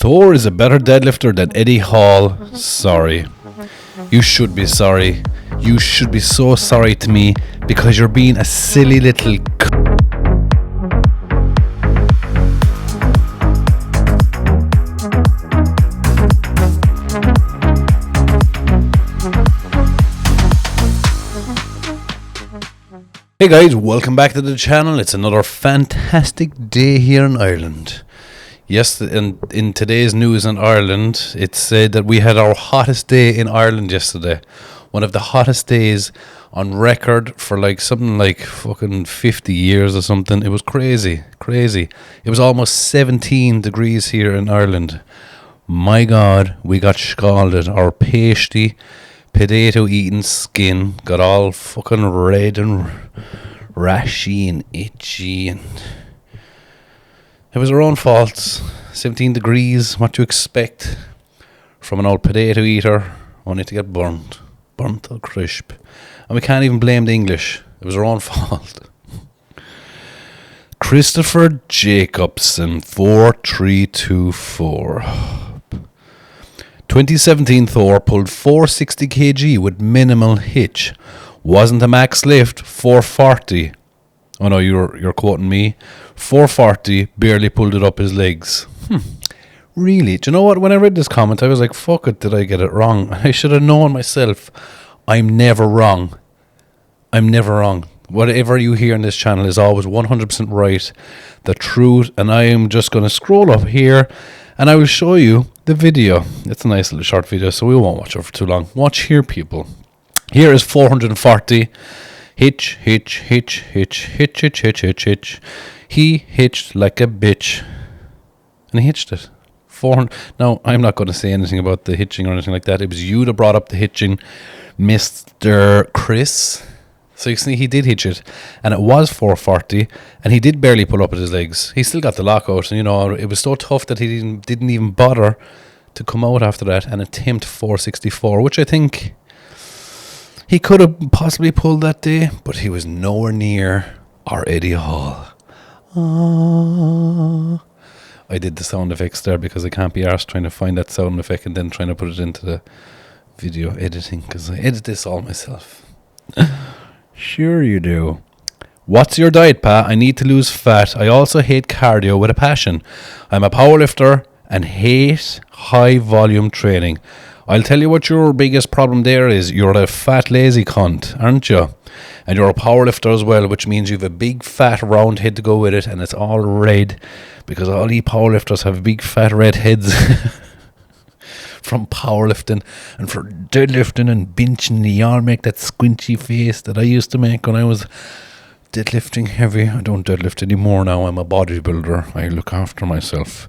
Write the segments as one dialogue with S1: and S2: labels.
S1: Thor is a better deadlifter than Eddie Hall. Sorry. You should be sorry. You should be so sorry to me because you're being a silly little Hey guys, welcome back to the channel. It's another fantastic day here in Ireland. Yes, in today's news in Ireland, it said that we had our hottest day in Ireland yesterday. One of the hottest days on record for something like fucking 50 years or something. It was crazy. It was almost 17 degrees here in Ireland. My God, we got scalded. Our pasty, potato-eating skin got all fucking red and rashy and itchy, and it was our own fault. 17 degrees, what do you expect from an old potato eater? Only to get burnt to crisp. And we can't even blame the English. It was our own fault. Christopher Jacobson, 4324. 2017 Thor pulled 460 kg with minimal hitch. Wasn't a max lift, 440. Oh no, you're quoting me. 440, barely pulled it up his legs. Really? Do you know what? When I read this comment, I was like, fuck it, did I get it wrong? I should have known myself. I'm never wrong. Whatever you hear on this channel is always 100% right. The truth. And I am just going to scroll up here and I will show you the video. It's a nice little short video, so we won't watch it for too long. Watch here, people. Here is 440. Hitch. He hitched like a bitch. And he hitched it. 400. Now, I'm not going to say anything about the hitching or anything like that. It was you that brought up the hitching, Mr. Chris. So you see, he did hitch it. And it was 440. And he did barely pull up at his legs. He still got the lockout. And, it was so tough that he didn't even bother to come out after that and attempt 464, which I think he could have possibly pulled that day, but he was nowhere near our Eddie Hall. I did the sound effects there because I can't be arsed trying to find that sound effect and then trying to put it into the video editing, because I edit this all myself. Sure you do. What's your diet, Pat? I need to lose fat. I also hate cardio with a passion. I'm a powerlifter and hate high volume training. I'll tell you what your biggest problem there is. You're a fat lazy cunt, aren't you? And you're a powerlifter as well, which means you have a big fat round head to go with it, and it's all red because all these powerlifters have big fat red heads from powerlifting, and for deadlifting and benching, they all make that squinchy face that I used to make when I was deadlifting heavy. I don't deadlift anymore now. I'm a bodybuilder. I look after myself.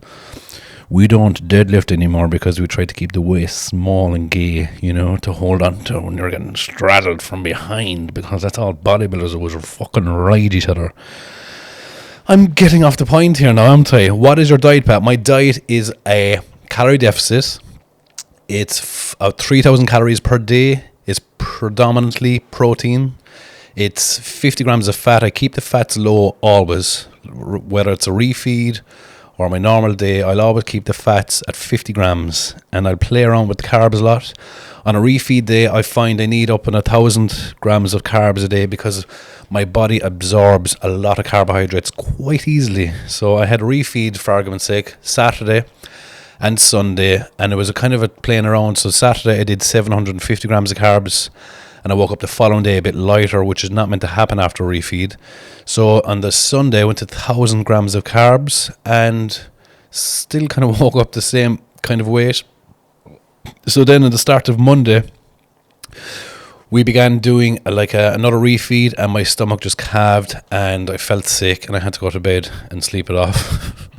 S1: We don't deadlift anymore because we try to keep the waist small and gay, to hold on to when you're getting straddled from behind, because that's all bodybuilders always fucking ride each other. I'm getting off the point here now, aren't I? What is your diet, Pat? My diet is a calorie deficit. It's 3,000 calories per day. It's predominantly protein. It's 50 grams of fat. I keep the fats low always, whether it's a refeed or my normal day. I'll always keep the fats at 50 grams, and I'll play around with the carbs a lot. On a refeed day, I find I need up in 1,000 grams of carbs a day because my body absorbs a lot of carbohydrates quite easily. So I had a refeed, for argument's sake, Saturday and Sunday, and it was a kind of a playing around. So Saturday I did 750 grams of carbs, and I woke up the following day a bit lighter, which is not meant to happen after a refeed. So on the Sunday, I went to 1,000 grams of carbs and still kind of woke up the same kind of weight. So then at the start of Monday, we began doing another refeed, and my stomach just calved and I felt sick and I had to go to bed and sleep it off.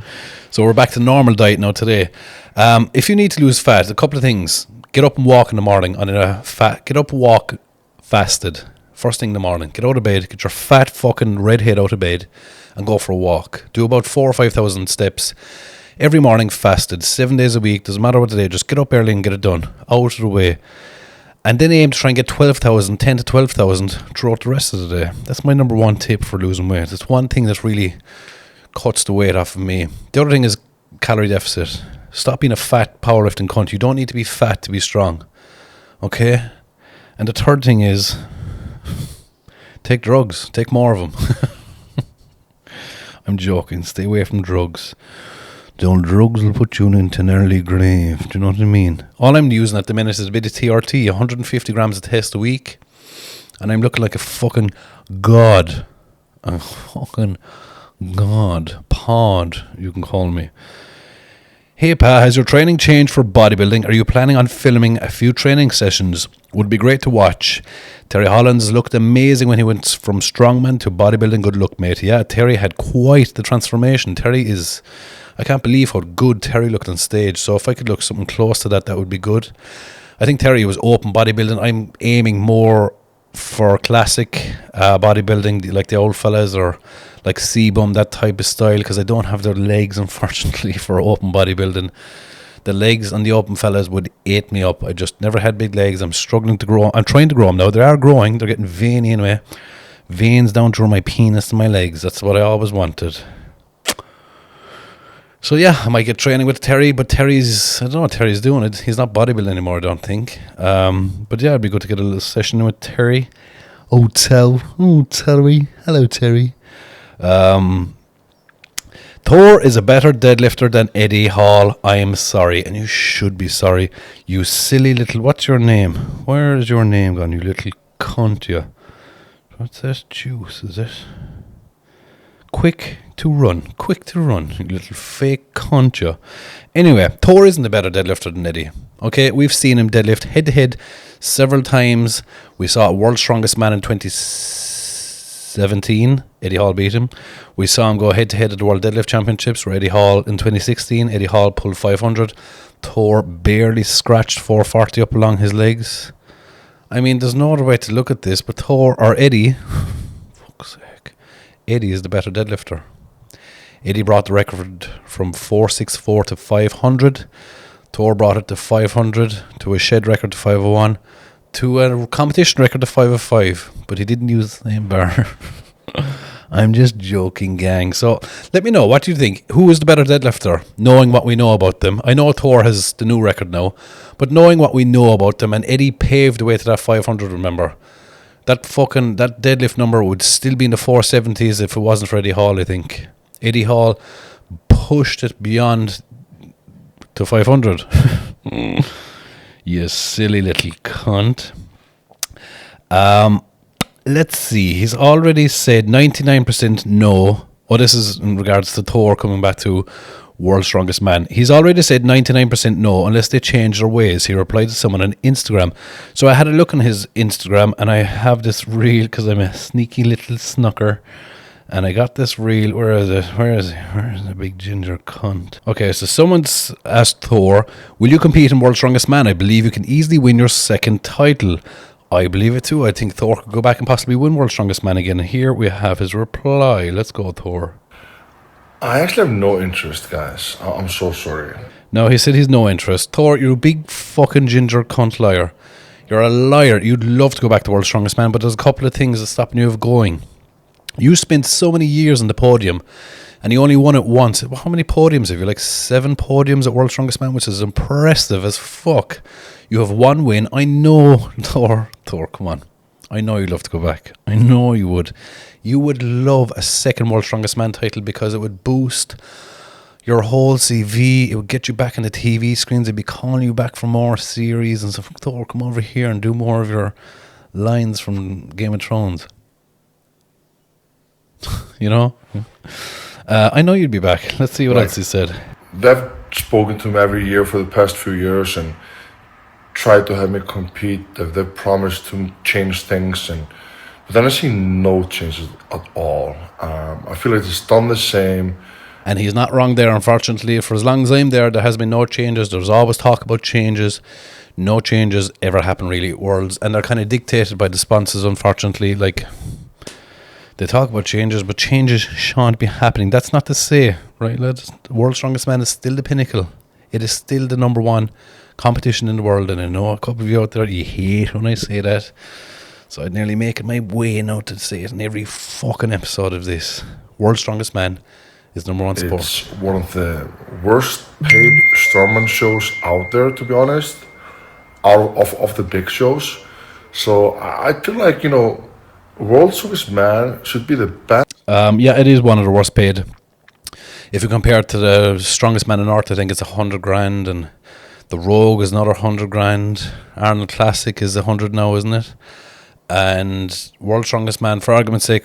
S1: So we're back to normal diet now today. If you need to lose fat, a couple of things. Get up and walk in the morning. Get up and walk fasted first thing in the morning. Get out of bed, get your fat fucking red head out of bed and go for a walk. Do about 4,000 or 5,000 steps every morning, fasted 7 days a week. Doesn't matter what the day, just get up early and get it done, out of the way. And then aim to try and get 10 to 12,000 throughout the rest of the day. That's my number one tip for losing weight. It's one thing that really cuts the weight off of me. The other thing is calorie deficit. Stop being a fat powerlifting cunt. You don't need to be fat to be strong. Okay? And the third thing is, take drugs. Take more of them. I'm joking. Stay away from drugs. The old drugs will put you into an early grave. Do you know what I mean? All I'm using at the minute is a bit of TRT, 150 grams of test a week. And I'm looking like a fucking god. A fucking god. Pod, you can call me. Hey Pa, has your training changed for bodybuilding? Are you planning on filming a few training sessions? Would be great to watch. Terry Hollands looked amazing when he went from strongman to bodybuilding. Good luck, mate. Yeah, Terry had quite the transformation. I can't believe how good Terry looked on stage. So if I could look something close to that, that would be good. I think Terry was open bodybuilding. I'm aiming more for classic bodybuilding, like the old fellas, or like C-bum, that type of style, because I don't have their legs, unfortunately, for open bodybuilding. The legs on the open fellas would eat me up. I just never had big legs. I'm struggling to grow. I'm trying to grow them now. They are growing. They're getting veiny anyway. Veins down through my penis and my legs. That's what I always wanted. So yeah, I might get training with Terry, but I don't know what Terry's doing. He's not bodybuilding anymore, I don't think. But yeah, it'd be good to get a little session with Terry. Oh, Terry. Hello, Terry. Thor is a better deadlifter than Eddie Hall. I am sorry, and you should be sorry. You silly little... What's your name? Where is your name gone, you little cunt, you? What's that juice, is it? Quick to run, you little fake cunt, you. Anyway, Thor isn't a better deadlifter than Eddie. Okay, we've seen him deadlift head-to-head several times. We saw World's Strongest Man in 2017. Eddie Hall beat him. We saw him go head-to-head at the World Deadlift Championships where Eddie Hall in 2016. Eddie Hall pulled 500. Thor barely scratched 440 up along his legs. I mean, there's no other way to look at this, but Thor, or Eddie, fuck's sake, Eddie is the better deadlifter. Eddie brought the record from 464 to 500. Thor brought it to 500, to a shed record to 501, to a competition record to 505, but he didn't use the same bar. I'm just joking, gang. So let me know, what do you think? Who is the better deadlifter, knowing what we know about them? I know Thor has the new record now, but knowing what we know about them, and Eddie paved the way to that 500, remember? That deadlift number would still be in the 470s if it wasn't for Eddie Hall, I think. Eddie Hall pushed it beyond to 500. You silly little cunt. Let's see. He's already said 99% no. Oh, this is in regards to Thor coming back to World's Strongest Man. He's already said 99% no unless they change their ways. He replied to someone on Instagram. So I had a look on his Instagram, and I have this reel because I'm a sneaky little snucker. And I got this reel. Where is it? Where is the big ginger cunt? Okay, so someone's asked Thor, will you compete in World's Strongest Man? I believe you can easily win your second title. I believe it too. I think Thor could go back and possibly win World's Strongest Man again. And here we have his reply. Let's go, Thor.
S2: I actually have no interest, guys. I'm so sorry.
S1: No, he said he's no interest. Thor, you're a big fucking ginger cunt liar. You're a liar. You'd love to go back to World's Strongest Man, but there's a couple of things that stopping you of going. You spent so many years on the podium, and you only won it once. How many podiums have you? Like 7 podiums at World's Strongest Man, which is impressive as fuck. You have 1 win. I know, Thor, come on. I know you'd love to go back. I know you would. You would love a second World's Strongest Man title because it would boost your whole CV. It would get you back on the TV screens. They'd be calling you back for more series and stuff. Thor, come over here and do more of your lines from Game of Thrones. You know? I know you'd be back. Let's see what else he said.
S2: They've spoken to me every year for the past few years and tried to have me compete. They've promised to change things, but then I see no changes at all. I feel like it's done the same.
S1: And he's not wrong there, unfortunately. For as long as I'm there has been no changes. There's always talk about changes. No changes ever happen really at Worlds. And they're kind of dictated by the sponsors, unfortunately. Like, they talk about changes, but changes shan't be happening. That's not to say, right, lads, the World's Strongest Man is still the pinnacle. It is still the number one competition in the world, and I know a couple of you out there, you hate when I say that, so I'd nearly make it my way now to say it in every fucking episode of this. World's Strongest Man His number one sport.
S2: It's one of the worst paid strongman shows out there, to be honest, out of the big shows. So I feel like, World's Strongest Man should be the best.
S1: Yeah, it is one of the worst paid. If you compare it to the Strongest Man on Earth, I think it's 100 grand, and the Rogue is another 100 grand. Arnold Classic is 100 now, isn't it? And World's Strongest Man, for argument's sake,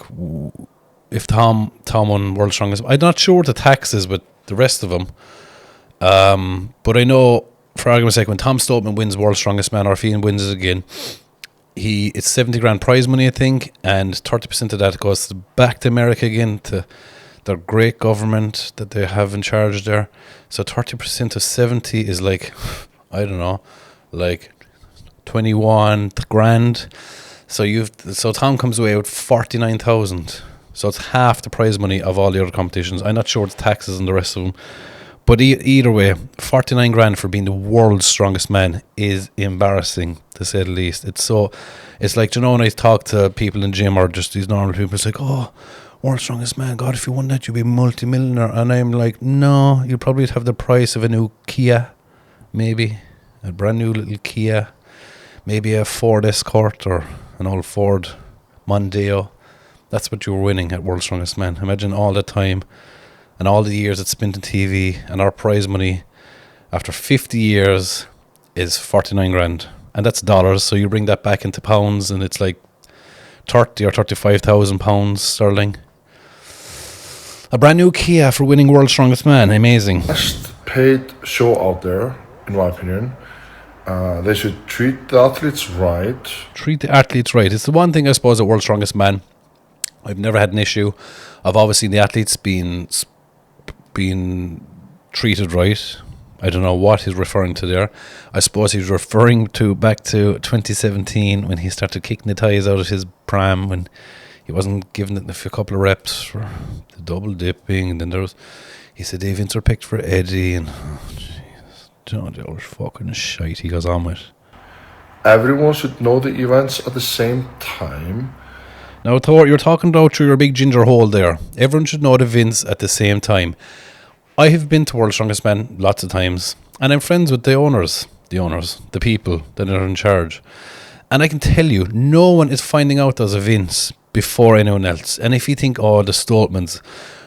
S1: if Tom won World's Strongest, I'm not sure what the tax is with the rest of them. But I know, for argument's sake, when Tom Stoneman wins World's Strongest Man, or if he wins it again, it's 70 grand prize money, I think, and 30% of that goes back to America again, to their great government that they have in charge there. So 30% of 70 is like, I don't know, like 21 grand. So Tom comes away with 49,000. So it's half the prize money of all the other competitions. I'm not sure what the taxes and the rest of them. But either way, 49 grand for being the world's strongest man is embarrassing, to say the least. It's like, when I talk to people in the gym or just these normal people, it's like, oh, world's strongest man, God, if you won that, you'd be a multi-millionaire. And I'm like, no, you'd probably have the price of a new Kia, maybe. A brand new little Kia. Maybe a Ford Escort or an old Ford Mondeo. That's what you were winning at World's Strongest Man. Imagine all the time and all the years it's spent on TV, and our prize money after 50 years is 49 grand. And that's dollars, so you bring that back into pounds and it's like 30 or 35,000 pounds sterling. A brand new Kia for winning World's Strongest Man. Amazing.
S2: Best paid show out there, in my opinion. They should treat the athletes right.
S1: Treat the athletes right. It's the one thing, I suppose, at World's Strongest Man I've never had an issue. I've always seen the athletes being treated right. I don't know what he's referring to there. I suppose he's referring to back to 2017 when he started kicking the ties out of his pram, when he wasn't giving it a couple of reps for the double dipping, and then he said the events are picked for Eddie, and the old fucking shite he goes on with.
S2: Everyone should know the events at the same time.
S1: Now, Thor, you're talking about through your big ginger hole there. Everyone should know the events at the same time. I have been to World's Strongest Man lots of times, and I'm friends with the owners, the people that are in charge. And I can tell you, no one is finding out those events before anyone else. And if you think, oh, the Stoltmans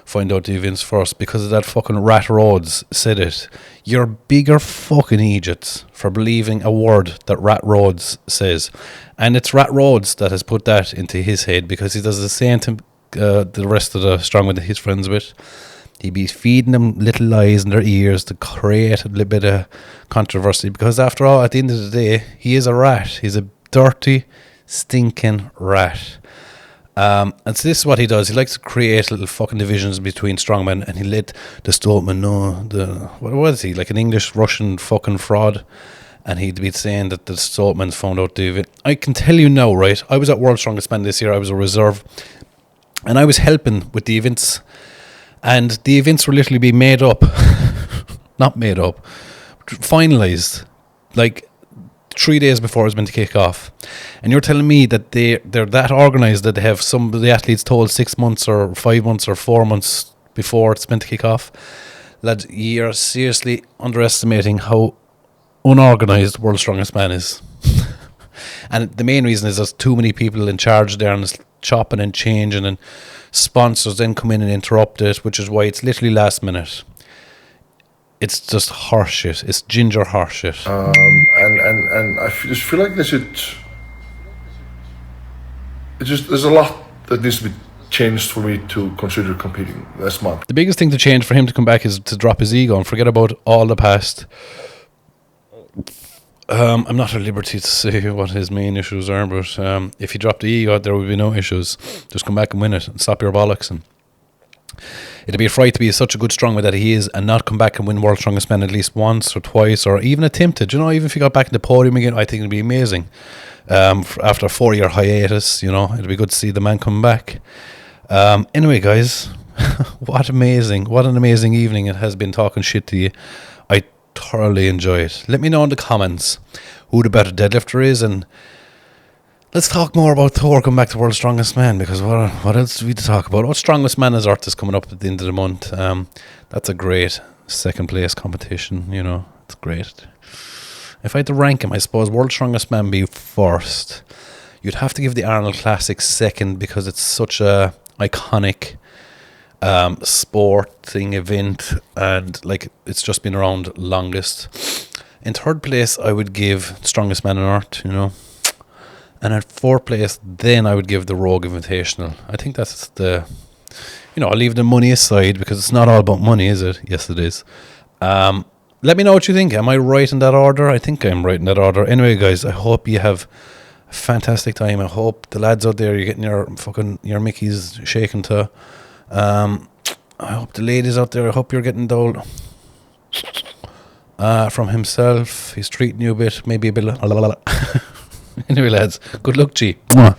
S1: find out the events first because of that fucking Rat Rhodes said it, you're bigger fucking idiots for believing a word that Rat Rhodes says. And it's Rat Rhodes that has put that into his head, because he does the same to the rest of the strongmen that he's friends with. He'd be feeding them little lies in their ears to create a little bit of controversy, because after all, at the end of the day, he is a rat. He's a dirty, stinking rat. And so this is what he does. He likes to create little fucking divisions between strongmen, and he let the Stoltman know what was he, like an English Russian fucking fraud, and he'd be saying that the Stoltmans found out the event. I can tell you now, right, I was at World's Strongest Man this year. I was a reserve, and I was helping with the events, and the events were literally being made up. Not made up, finalised, like 3 days before it was meant to kick off. And you're telling me that they're that organised that they have some of the athletes told 6 months or 5 months or 4 months before it's meant to kick off? Lad, you're seriously underestimating how unorganised World's Strongest Man is. And the main reason is there's too many people in charge there, and it's chopping and changing, and sponsors then come in and interrupt it, which is why it's literally last minute. It's just horseshit. It's ginger horseshit.
S2: And I just feel like they should. There's a lot that needs to be changed for me to consider competing this month.
S1: The biggest thing to change for him to come back is to drop his ego and forget about all the past. I'm not at liberty to say what his main issues are, but if he dropped the ego, there would be no issues. Just come back and win it and stop your bollocks. And it'd be a fright to be such a good strongman that he is and not come back and win World Strongest Man at least once or twice, or even attempted. Even if he got back in the podium again, I think it'd be amazing. After a 4-year hiatus, it'd be good to see the man come back. Anyway, guys, what an amazing evening it has been talking shit to you. I thoroughly enjoy it. Let me know in the comments who the better deadlifter is, and let's talk more about Thor. Come back to World's Strongest Man, because what else do we to talk about? Oh, Strongest Man is Earth is coming up at the end of the month. That's a great second place competition. You know, it's great. If I had to rank him, I suppose World's Strongest Man be first. You'd have to give the Arnold Classic second, because it's such a iconic sporting event, and like it's just been around longest. In third place, I would give Strongest Man on Earth, you know. And at fourth place, then I would give the Rogue Invitational. I think that's the, you know, I'll leave the money aside, because it's not all about money, is it? Yes, it is. Let me know what you think. Am I right in that order? I think I'm right in that order. Anyway, guys, I hope you have a fantastic time. I hope the lads out there, you're getting your Mickeys shaken to. I hope the ladies out there, I hope you're getting dole from himself. He's treating you a bit, maybe a bit. Anyway, lads, good luck, G. Mwah.